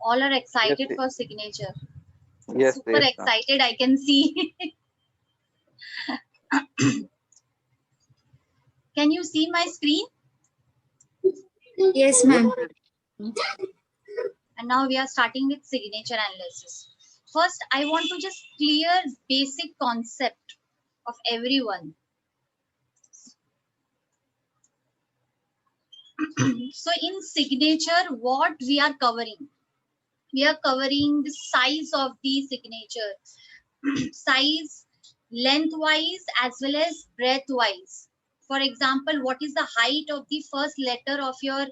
All are Yes, excited please. for signature. Yes, Super please, ma'am. excited, I can see. Can you see my screen? Yes, Yes, ma'am. please. And now we are starting with signature analysis. First, I want to just clear basic concept of everyone. So in signature, what we are covering? We are covering the size of the signature, size, lengthwise as well as breadthwise. For example, what is the height of the first letter of your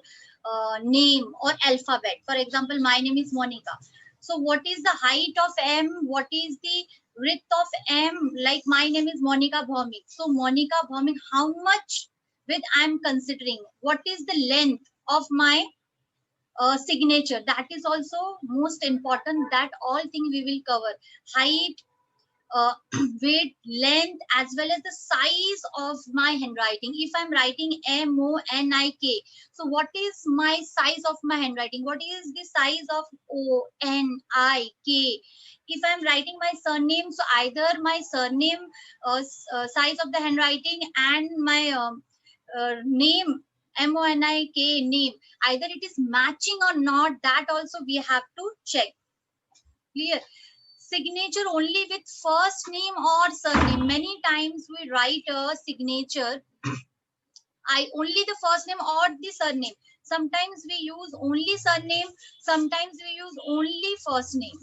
name or alphabet? For example, my name is Monica. So what is the height of M? What is the width of M? Like my name is Monica Bhaumik. So Monica Bhaumik, how much width I am considering? What is the length of my signature? That is also most important. That all things we will cover: height, uh, weight, length, as well as the size of my handwriting. If I'm writing Monik, so what is my size of my handwriting? What is the size of Onik? If I'm writing my surname, so either my surname size of the handwriting and my name, Monik name, either it is matching or not, that also we have to check. Clear? Signature only with first name or surname. Many times we write a signature, I only the first name or the surname. Sometimes we use only surname, sometimes we use only first name.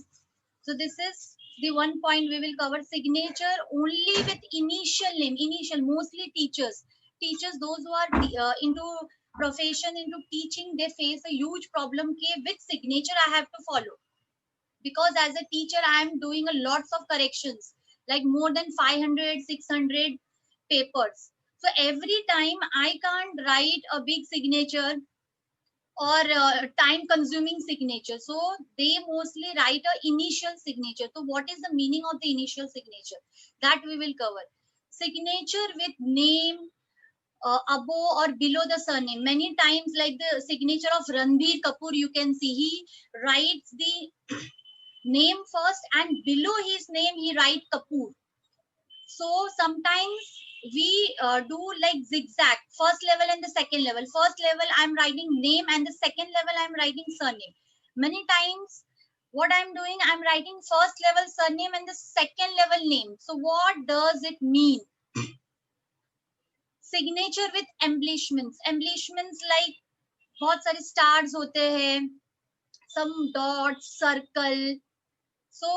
So this is the one point we will cover. Signature only with initial name. Initial, mostly teachers. Teachers, those who are into profession, into teaching, they face a huge problem. Which signature I have to follow? Because as a teacher I am doing a lots of corrections, like more than 500, 600 papers. So every time I can't write a big signature or time consuming signature, so they mostly write a initial signature. So what is the meaning of the initial signature? That we will cover. Signature with name above or below the surname. Many times, like the signature of Ranbir Kapoor, you can see he writes the name first and below his name he write Kapoor. So sometimes we do like zigzag, first level and the second level. First level I'm writing name and the second level I'm writing surname. Many times what I'm doing, I'm writing first level surname and the second level name. So what does it mean? Signature with embellishments. Embellishments like बहुत सारे stars होते हैं, some dots, circle. So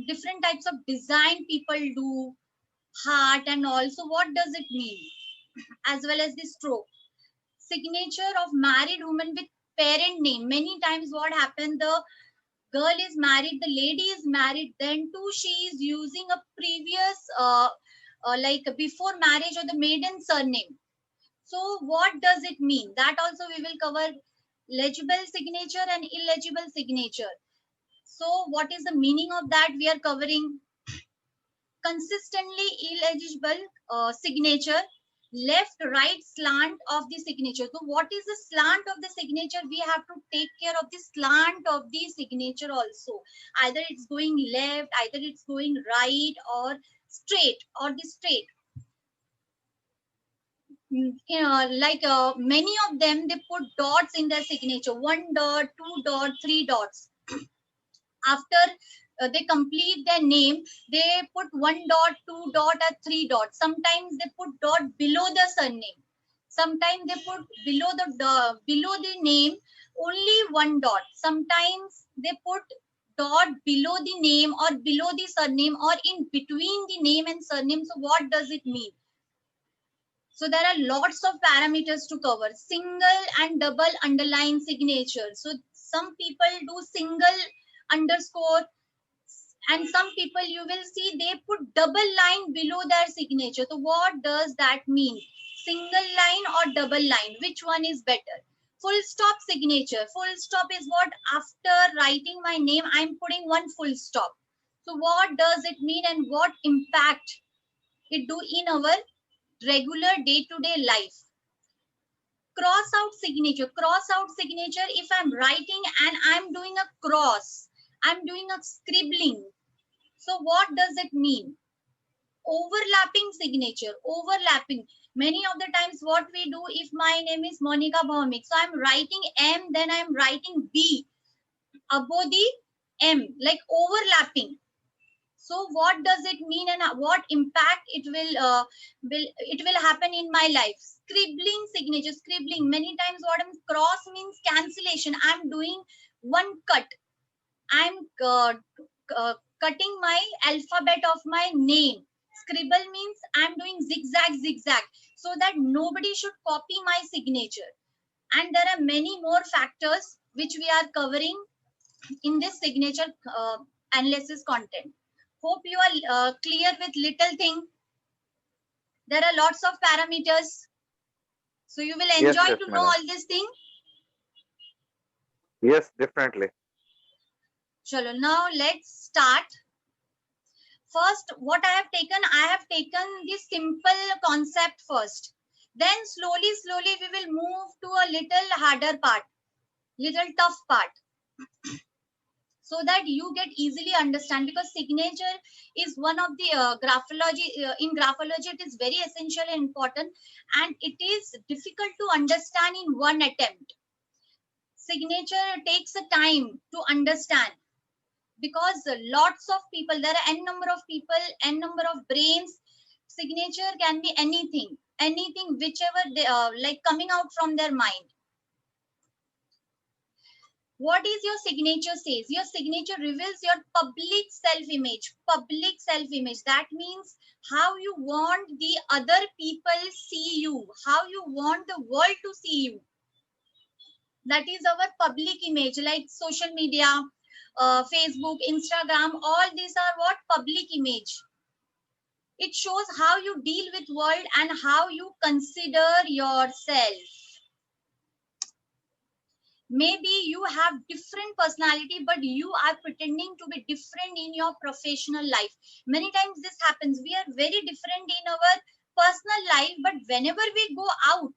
different types of design people do, heart and all. So what does it mean? As well as the stroke. Signature of married woman with parent name. Many times what happened, the girl is married, the lady is married, then too she is using a previous like before marriage or the maiden surname. So what does it mean? That also we will cover. Legible signature and illegible signature. So what is the meaning of that we are covering. Consistently illegible signature, left right slant of the signature. So what is the slant of the signature? We have to take care of the slant of the signature also. Either it's going left, either it's going right, or straight, or the straight. You know, like many of them, they put dots in their signature: one dot, two dot, three dots. After they complete their name, they put one dot, two dot, or three dots. Sometimes they put dot below the surname. Sometimes they put below the name only one dot. Sometimes they put dot below the name or below the surname or in between the name and surname. So what does it mean? So there are lots of parameters to cover. Single and double underline signature. So some people do single underscore, and some people you will see they put double line below their signature. So what does that mean? Single line or double line, which one is better? Full stop signature. Full stop is what? After writing my name I'm putting one full stop. So what does it mean and what impact it do in our regular day-to-day life? Cross out signature. Cross out signature, if I'm writing and I'm doing a cross, I'm doing a scribbling. So what does it mean? Overlapping signature. Overlapping. Many of the times what we do, if my name is Monica Bhaumik, so I'm writing M, then I'm writing B above the M, like overlapping. So what does it mean and what impact it will happen in my life? Scribbling signature. Scribbling, many times what I'm, cross means cancellation. I'm doing one cut. I'm cutting my alphabet of my name. Scribble means I'm doing zigzag, zigzag, so that nobody should copy my signature. And there are many more factors which we are covering in this signature analysis content. Hope you are clear with little thing. There are lots of parameters, so you will Yes, enjoy yes, to know madam. all these things. Yes, definitely. Chalo, now let's start. First, what I have taken the simple concept first. Then slowly we will move to a little harder part, little tough part, so that you get easily understand, because signature is one of the graphology. In graphology, it is very essential and important, and it is difficult to understand in one attempt. Signature takes a time to understand, because lots of people, there are n number of people, n number of brains. Signature can be anything whichever they like coming out from their mind. What is your signature says? Your signature reveals your public self-image. Public self-image, that means how you want the other people see you, how you want the world to see you. That is our public image, like social media, Facebook, Instagram, all these are what? Public image. It shows how you deal with world and how you consider yourself. Maybe you have different personality, but you are pretending to be different in your professional life. Many times this happens. We are very different in our personal life, but whenever we go out,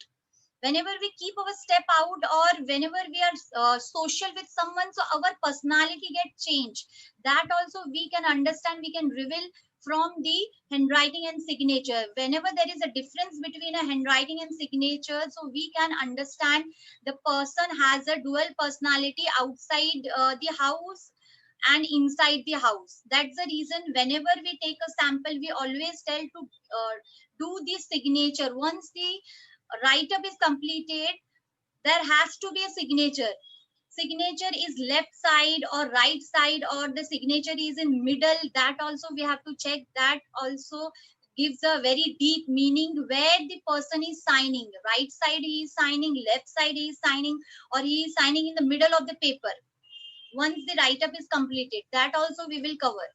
whenever we keep our step out, or whenever we are social with someone, so our personality get changed. That also we can understand, we can reveal from the handwriting and signature. Whenever there is a difference between a handwriting and signature, so we can understand the person has a dual personality outside the house and inside the house. That's the reason whenever we take a sample, we always tell to do the signature. Once the write up is completed, there has to be a signature. Signature is left side or right side, or the signature is in middle. That also we have to check. That also gives a very deep meaning where the person is signing. Right side he is signing, left side he is signing, or he is signing in the middle of the paper. Once the write up is completed, that also we will cover.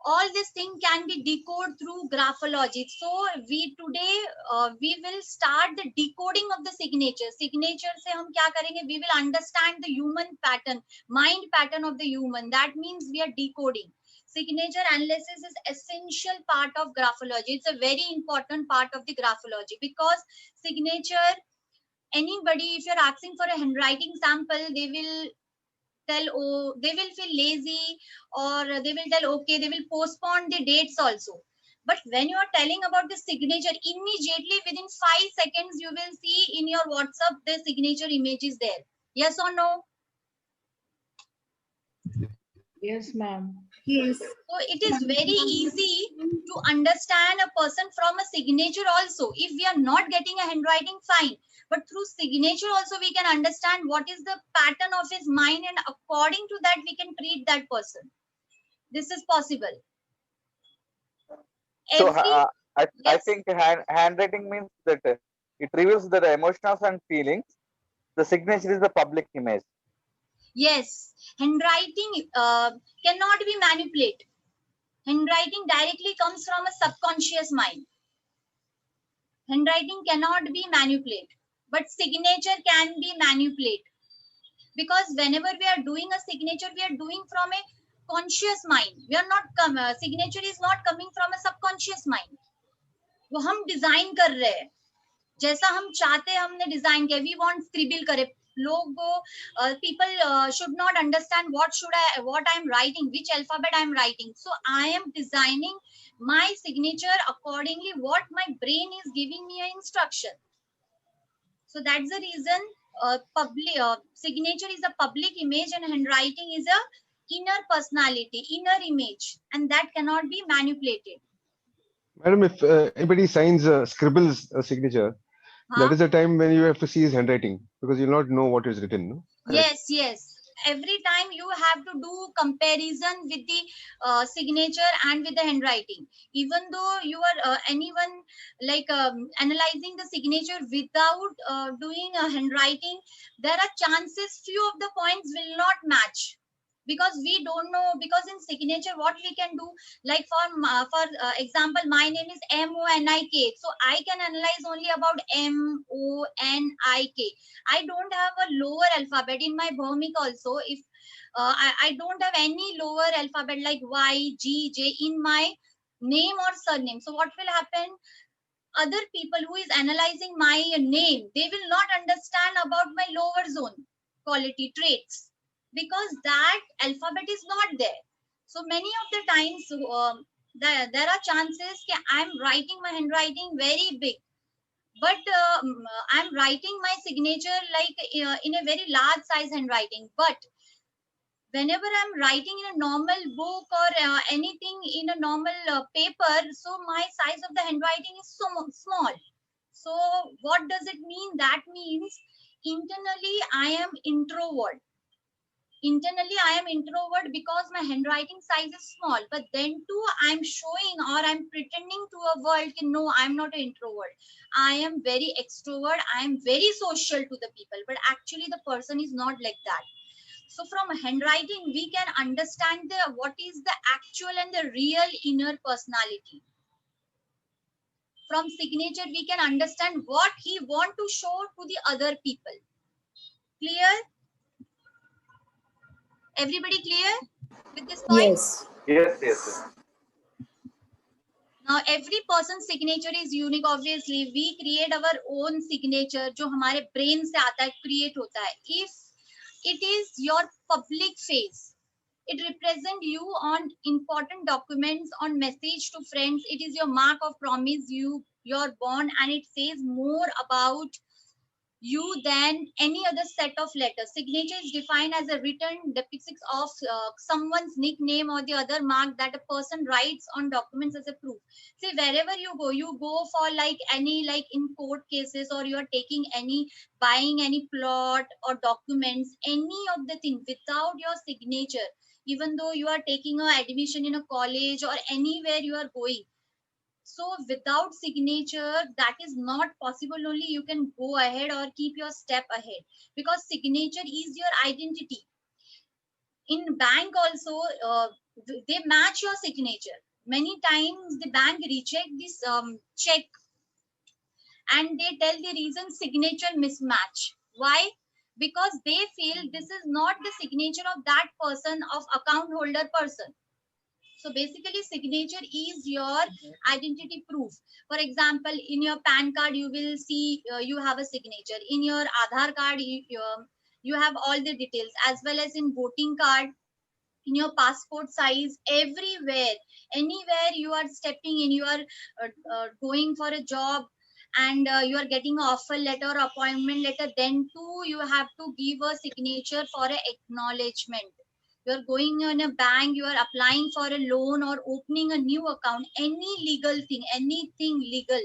All this thing can be decoded through graphology. So we today we will start the decoding of the signature. Signature se hum kya karenge? We will understand the human pattern, mind pattern of the human. That means we are decoding. Signature analysis is essential part of graphology. It's a very important part of the graphology, because signature, anybody, if you're asking for a handwriting sample, they will tell, oh, they will feel lazy, or they will tell, okay, they will postpone the dates also. But when you are telling about the signature, immediately within 5 seconds you will see in your WhatsApp the signature image is there. Yes or no? Yes, ma'am. Yes. So it is very easy to understand a person from a signature also. If we are not getting a handwriting, fine, but through signature also we can understand what is the pattern of his mind, and according to that we can treat that person. This is possible. So Every I yes, think handwriting means that it reveals the emotions and feelings. The signature is the public image. yes, handwriting cannot be manipulated. Handwriting directly comes from a subconscious mind. Handwriting cannot be manipulated, but signature can be manipulated, because whenever we are doing a signature, we are doing from a conscious mind. We are not signature is not coming from a subconscious mind. वो हम design कर रहे हैं. जैसा हम चाहते हैं हमने डिजाइन किया, वी वांट स्क्रिबल करे, लोगों, people should not understand what I am writing, which alphabet I am writing. So I am designing my signature accordingly what my brain is giving me an instruction. So that's the reason public signature is a public image and handwriting is a inner personality, inner image, and that cannot be manipulated. Madam, if anybody scribbles a signature, that is a time when you have to see his handwriting because you'll not know what is written. No? Yes, yes. Every time you have to do comparison with the signature and with the handwriting. Even though you are anyone like analyzing the signature without doing a handwriting, there are chances few of the points will not match, because we don't know, because in signature what we can do, like for example, my name is Monik, so I can analyze only about Monik. I don't have a lower alphabet in my Bhomik also. If I don't have any lower alphabet like Y, G, J in my name or surname, so what will happen? Other people who is analyzing my name, they will not understand about my lower zone quality traits, because that alphabet is not there. So many of the times there are chances that I'm writing my handwriting very big, but I'm writing my signature like in a very large size handwriting. But whenever I'm writing in a normal book or anything in a normal paper, so my size of the handwriting is so small. So what does it mean? That means internally I am introvert. Internally I am introvert because my handwriting size is small, but then too I'm showing or I'm pretending to a world that no, I'm not an introvert, I am very extrovert, I am very social to the people, but actually the person is not like that. So from handwriting we can understand what is the actual and the real inner personality. From signature we can understand what he want to show to the other people. Clear? Everybody clear with this point? Yes. Yes, yes. Now every person's signature is unique. Obviously we create our own signature जो हमारे brain से आता है, create होता है. If it is your public face, it represents you on important documents, on message to friends, it is your mark of promise, your bond, and it says more about you than any other set of letters. Signature is defined as a written depiction of someone's nickname or the other mark that a person writes on documents as a proof. See, wherever you go for like any, like in court cases, or you are taking any, buying any plot or documents, any of the thing without your signature, even though you are taking a admission in a college or anywhere you are going, so without signature that is not possible. Only you can go ahead or keep your step ahead, because signature is your identity. In bank also they match your signature. Many times the bank reject this check and they tell the reason signature mismatch. Why? Because they feel this is not the signature of that person, of account holder person. So basically signature is your identity proof. For example, in your PAN card, you will see you have a signature. In your Aadhaar card, you have all the details, as well as in voting card, in your passport size, everywhere, anywhere you are stepping in, you are going for a job and you are getting an offer letter or appointment letter, then too you have to give a signature for an acknowledgement. You are going in a bank, you are applying for a loan or opening a new account, any legal thing, anything legal,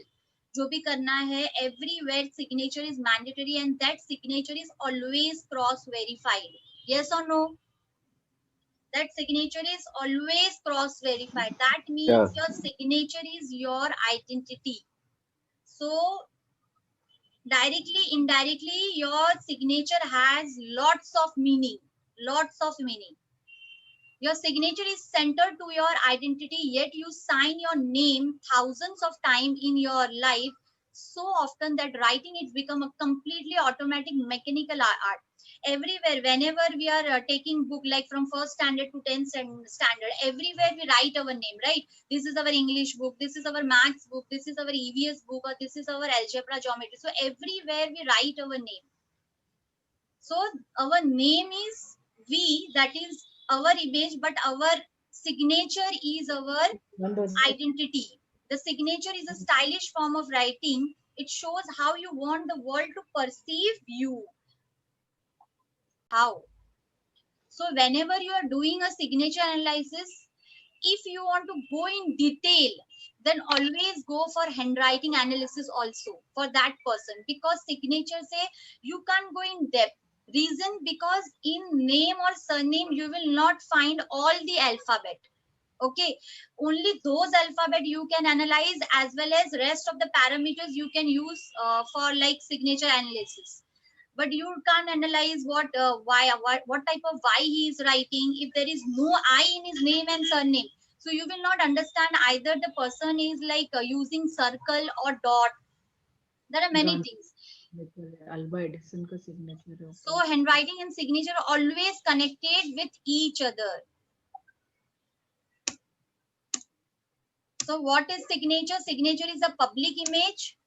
जो भी करना है, everywhere signature is mandatory, and that signature is always cross verified. Yes or no? That signature is always cross verified. That means your signature is your identity. So directly, indirectly, your signature has lots of meaning. Your signature is centered to your identity, yet you sign your name thousands of times in your life, so often that writing it's become a completely automatic mechanical art. Everywhere, whenever we are taking book like from first standard to 10th standard, everywhere we write our name, right? This is our English book, this is our maths book, this is our EVS book, or this is our algebra geometry. So everywhere we write our name. So our name is we, that is our image, but our signature is our identity. The signature is a stylish form of writing. It shows how you want the world to perceive you. How? So whenever you are doing a signature analysis, if you want to go in detail, then always go for handwriting analysis also for that person, because signature say you can't go in depth. Reason, because in name or surname you will not find all the alphabet. Okay, only those alphabet you can analyze, as well as rest of the parameters you can use for like signature analysis. But you can't analyze what type of y he is writing if there is no I in his name and surname. So you will not understand either the person is like using circle or dot. There are many things. Albeit signature. So handwriting and signature are always connected with each other. So what is signature? Signature is a public image.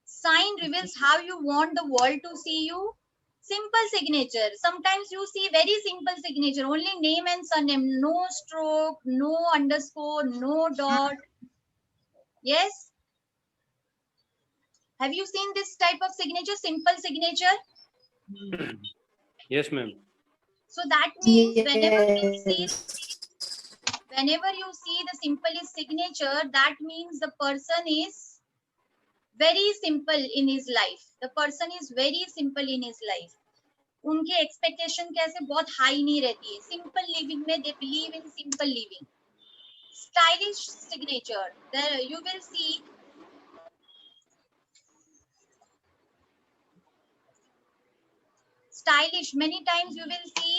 Sign reveals how you want the world to see you. Simple signature. Sometimes you see very simple signature, only name and surname, no stroke, no underscore, no dot. Yes? Have you seen this type of signature, simple signature? Yes, ma'am. So that means whenever you see the simplest signature, that means the person is very simple in his life. The person is very simple in his life. उनके expectation कैसे बहुत high नहीं रहती है. Simple living में they believe in simple living. Stylish signature, there you will see stylish. Many times you will see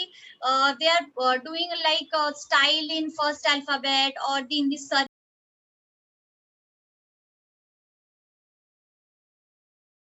they are doing like style in first alphabet or in the